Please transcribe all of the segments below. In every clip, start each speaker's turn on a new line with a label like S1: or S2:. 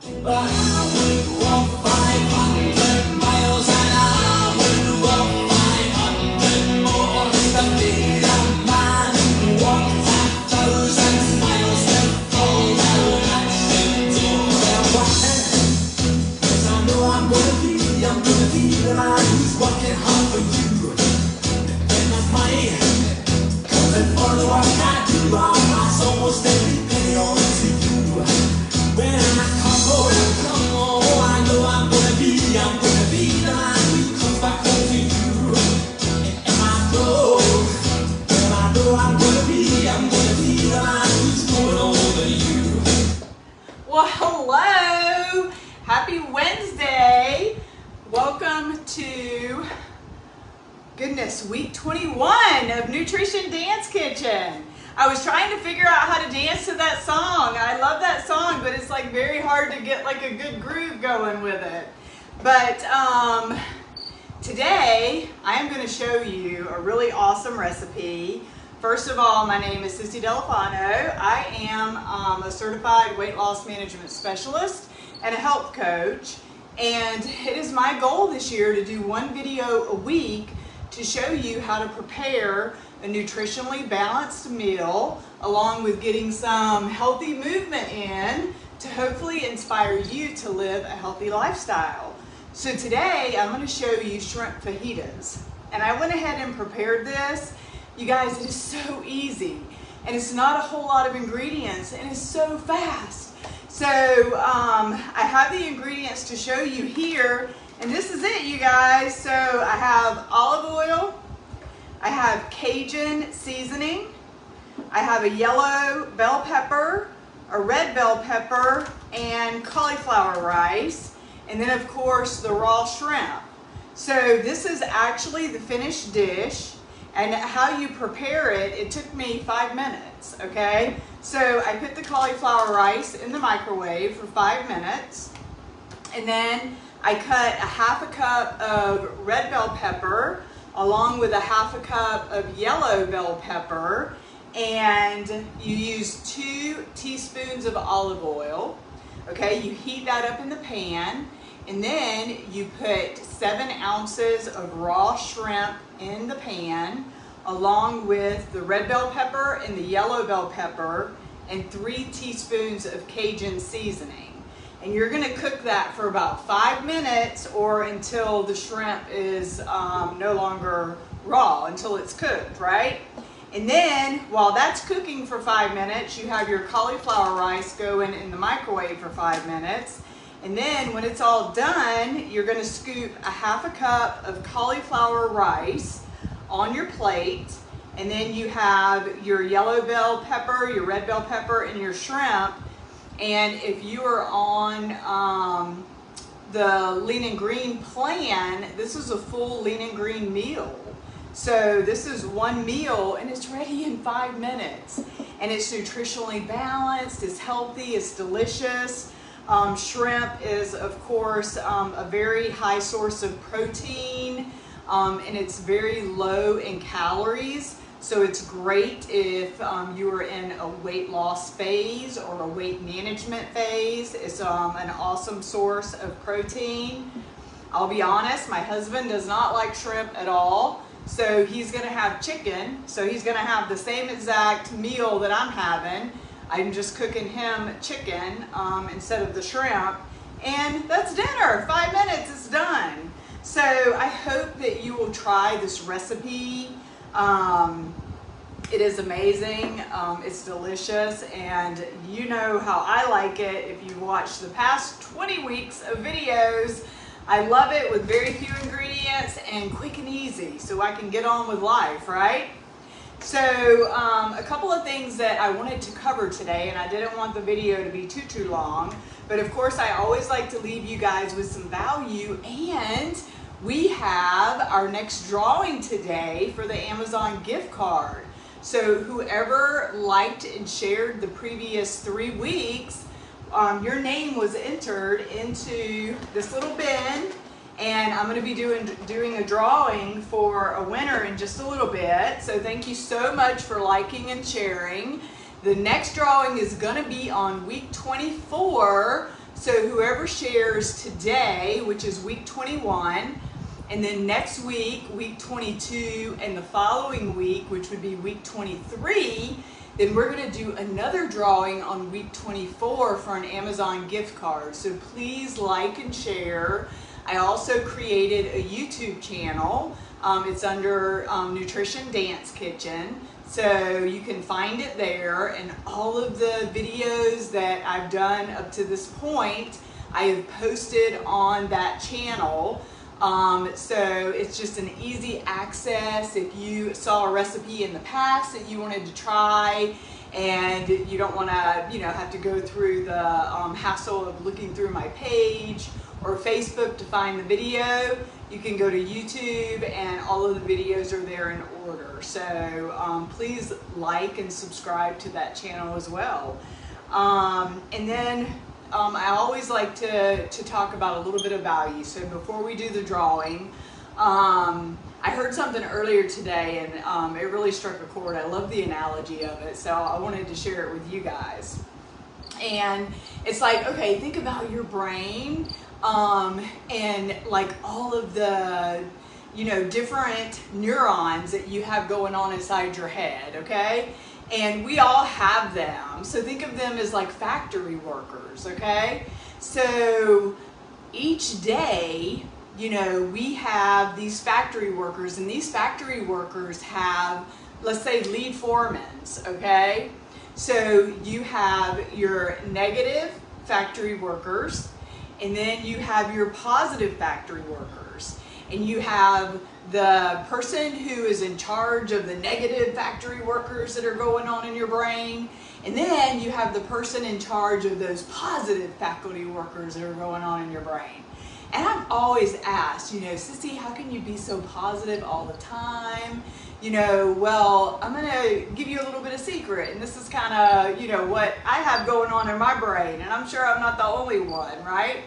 S1: But I would walk 500 miles and I would walk 500 more to be the man who walked 1,000 miles to fall down at the door. Well, why? 'Cause I know I'm gonna be the man who's working hard for you. And that's money, 'cause for the work I do, I pass almost every penny on to you. When I come home, I know I'm gonna be the man who comes back home to you. And I know, well, I know I'm gonna be the man who's going over you.
S2: Well, hello! Happy Wednesday! Welcome to, goodness, week 21 of Nutrition Dance Kitchen. I was trying to figure out how to dance to that song. I love that song, but it's like very hard to get like a good groove going with it. But today I am going to show you a really awesome recipe. First of all, my name is Sissy Delafano. I am a certified weight loss management specialist and a health coach. And it is my goal this year to do one video a week to show you how to prepare a nutritionally balanced meal along with getting some healthy movement in to hopefully inspire you to live a healthy lifestyle. So today I'm going to show you shrimp fajitas. And I went ahead and prepared this. You guys, it is so easy and it's not a whole lot of ingredients and it's so fast. So I have the ingredients to show you here, and this is it, you guys. So I have olive oil, I have Cajun seasoning, I have a yellow bell pepper, a red bell pepper, and cauliflower rice, and then of course the raw shrimp. So this is actually the finished dish, and how you prepare it, it took me 5 minutes, okay? So I put the cauliflower rice in the microwave for 5 minutes, and then I cut a half a cup of red bell pepper along with a half a cup of yellow bell pepper, and you use 2 teaspoons of olive oil, okay? You heat that up in the pan, and then you put 7 ounces of raw shrimp in the pan along with the red bell pepper and the yellow bell pepper and 3 teaspoons of Cajun seasoning. And you're gonna cook that for about 5 minutes or until the shrimp is no longer raw, until it's cooked, right? And then while that's cooking for 5 minutes, you have your cauliflower rice going in the microwave for 5 minutes. And then when it's all done, you're gonna scoop a half a cup of cauliflower rice on your plate, and then you have your yellow bell pepper, your red bell pepper, and your shrimp. And if you are on the lean and green plan, this is a full lean and green meal. So this is one meal and it's ready in 5 minutes. And it's nutritionally balanced, it's healthy, it's delicious. Shrimp is, of course, a very high source of protein, and it's very low in calories. So it's great if you are in a weight loss phase or a weight management phase. It's an awesome source of protein. I'll be honest, my husband does not like shrimp at all. So he's gonna have chicken. So he's gonna have the same exact meal that I'm having. I'm just cooking him chicken instead of the shrimp. And that's dinner, 5 minutes, it's done. So I hope that you will try this recipe. It is amazing, it's delicious, and you know how I like it if you've watched the past 20 weeks of videos. I love it with very few ingredients and quick and easy so I can get on with life, right? So a couple of things that I wanted to cover today, and I didn't want the video to be too long, but of course I always like to leave you guys with some value, and we have our next drawing today for the Amazon gift card. So whoever liked and shared the previous 3 weeks, your name was entered into this little bin, and I'm going to be doing a drawing for a winner in just a little bit. So thank you so much for liking and sharing. The next drawing is going to be on week 24 So whoever shares today, which is week 21, and then next week, week 22, and the following week, which would be week 23, then we're going to do another drawing on week 24 for an Amazon gift card. So please like and share. I also created a YouTube channel. It's under Nutrition Dance Kitchen. So you can find it there, and all of the videos that I've done up to this point, I have posted on that channel. So it's just an easy access. If you saw a recipe in the past that you wanted to try and you don't want to, have to go through the hassle of looking through my page or Facebook to find the video, you can go to YouTube and all of the videos are there in order. So please like and subscribe to that channel as well. And then I always like to talk about a little bit of value. So before we do the drawing, I heard something earlier today and it really struck a chord. I love the analogy of it, so I wanted to share it with you guys. And it's like, okay, think about your brain and like all of the different neurons that you have going on inside your head, okay? And we all have them. So think of them as like factory workers, okay? So each day, we have these factory workers, and these factory workers have, let's say, lead foremans, okay? So you have your negative factory workers, and then you have your positive factory workers, and you have the person who is in charge of the negative factory workers that are going on in your brain, and then you have the person in charge of those positive faculty workers that are going on in your brain. And I've always asked, Sissy, how can you be so positive all the time? Well, I'm going to give you a little bit of secret, and this is kind of, what I have going on in my brain, and I'm sure I'm not the only one, right?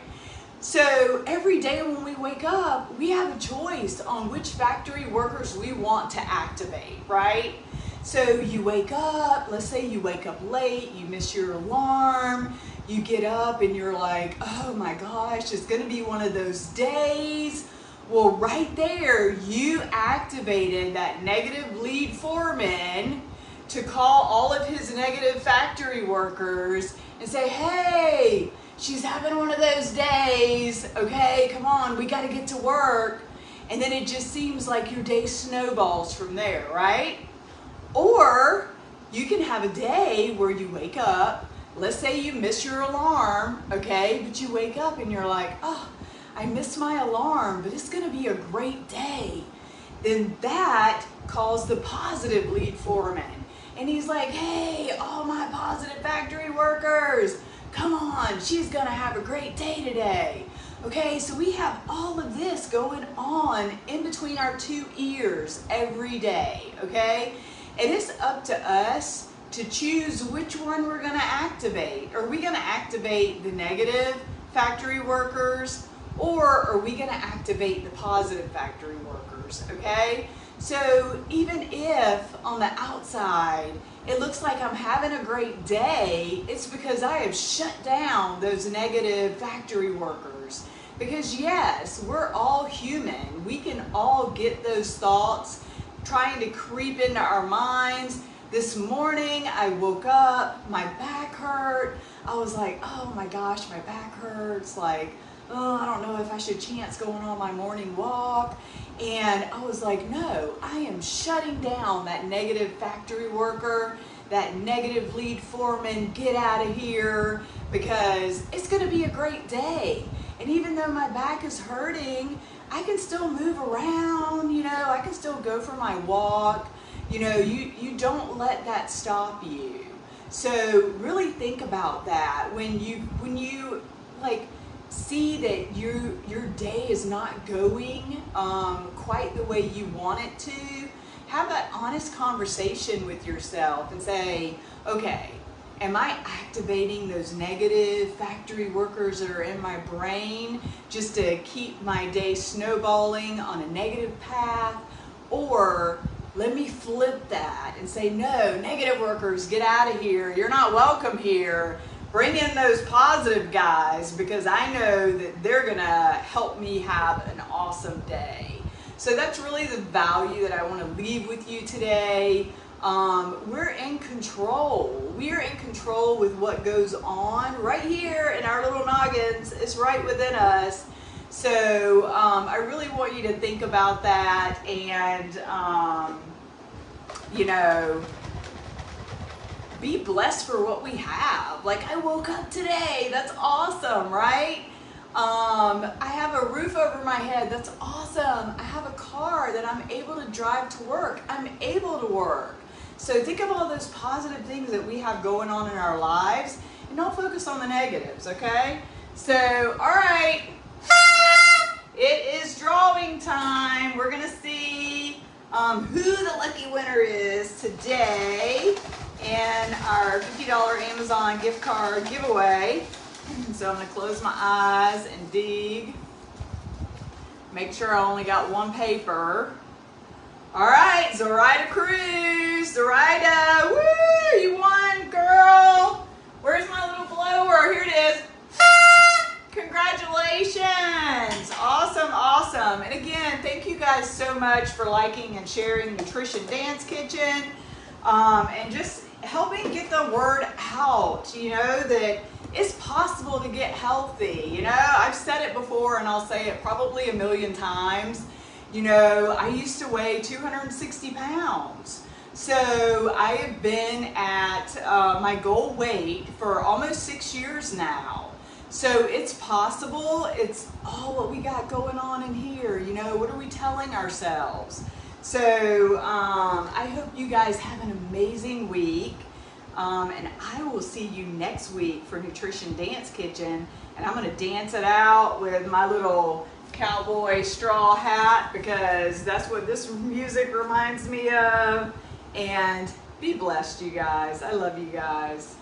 S2: So every day when we wake up, we have a choice on which factory workers we want to activate, right? So you wake up, let's say you wake up late, you miss your alarm, you get up and you're like, oh my gosh, it's gonna be one of those days. Well, right there, you activated that negative lead foreman to call all of his negative factory workers and say, hey, she's having one of those days, okay, come on, we gotta get to work. And then it just seems like your day snowballs from there, right? Or you can have a day where you wake up, let's say you miss your alarm, okay, but you wake up and you're like, oh, I missed my alarm, but it's gonna be a great day. Then that calls the positive lead foreman. And he's like, hey, all my positive factory workers, come on, she's gonna have a great day today. Okay, so we have all of this going on in between our two ears every day, okay? And it's up to us to choose which one we're gonna activate. Are we gonna activate the negative factory workers, or are we gonna activate the positive factory workers, okay? So even if on the outside it looks like I'm having a great day, it's because I have shut down those negative factory workers. Because yes, we're all human. We can all get those thoughts trying to creep into our minds. This morning I woke up, my back hurt. I was like, oh my gosh, my back hurts. Like, oh, I don't know if I should chance going on my morning walk. And I was like, no, I am shutting down that negative factory worker, that negative lead foreman, get out of here, because it's gonna be a great day. And even though my back is hurting, I can still move around, I can still go for my walk. You don't let that stop you. So really think about that. When you like see that your day is not going quite the way you want it to, have that honest conversation with yourself and say, okay, am I activating those negative factory workers that are in my brain just to keep my day snowballing on a negative path? Or let me flip that and say, no, negative workers, get out of here. You're not welcome here. bring in those positive guys because I know that they're gonna help me have an awesome day. So that's really the value that I want to leave with you today. We're in control. We are in control with what goes on right here in our little noggins. It's right within us. So I really want you to think about that and, you know, be blessed for what we have. Like, I woke up today. That's awesome, right? I have a roof over my head. That's awesome. I have a car that I'm able to drive to work. I'm able to work. So think of all those positive things that we have going on in our lives and don't focus on the negatives, okay? So, all right. It is drawing time. We're going to see who the lucky winner is today in our $50 Amazon gift card giveaway. So I'm going to close my eyes and dig. Make sure I only got one paper. All right, Zoraida Cruz. Zoraida, woo, you won, girl. Where's my little blower? Here it is. Congratulations. Awesome, awesome. And again, thank you guys so much for liking and sharing Nutrition Dance Kitchen and just helping get the word out, you know, that it's possible to get healthy. You know, I've said it before and I'll say it probably 1,000,000 times. You know, I used to weigh 260 pounds. So I have been at my goal weight for almost 6 years now. So it's possible. It's what we got going on in here. You know, what are we telling ourselves? So I hope you guys have an amazing week. And I will see you next week for Nutrition Dance Kitchen. And I'm going to dance it out with my little cowboy straw hat because that's what this music reminds me of. And be blessed, you guys. I love you guys.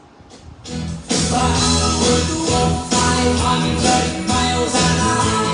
S1: 500 miles an hour.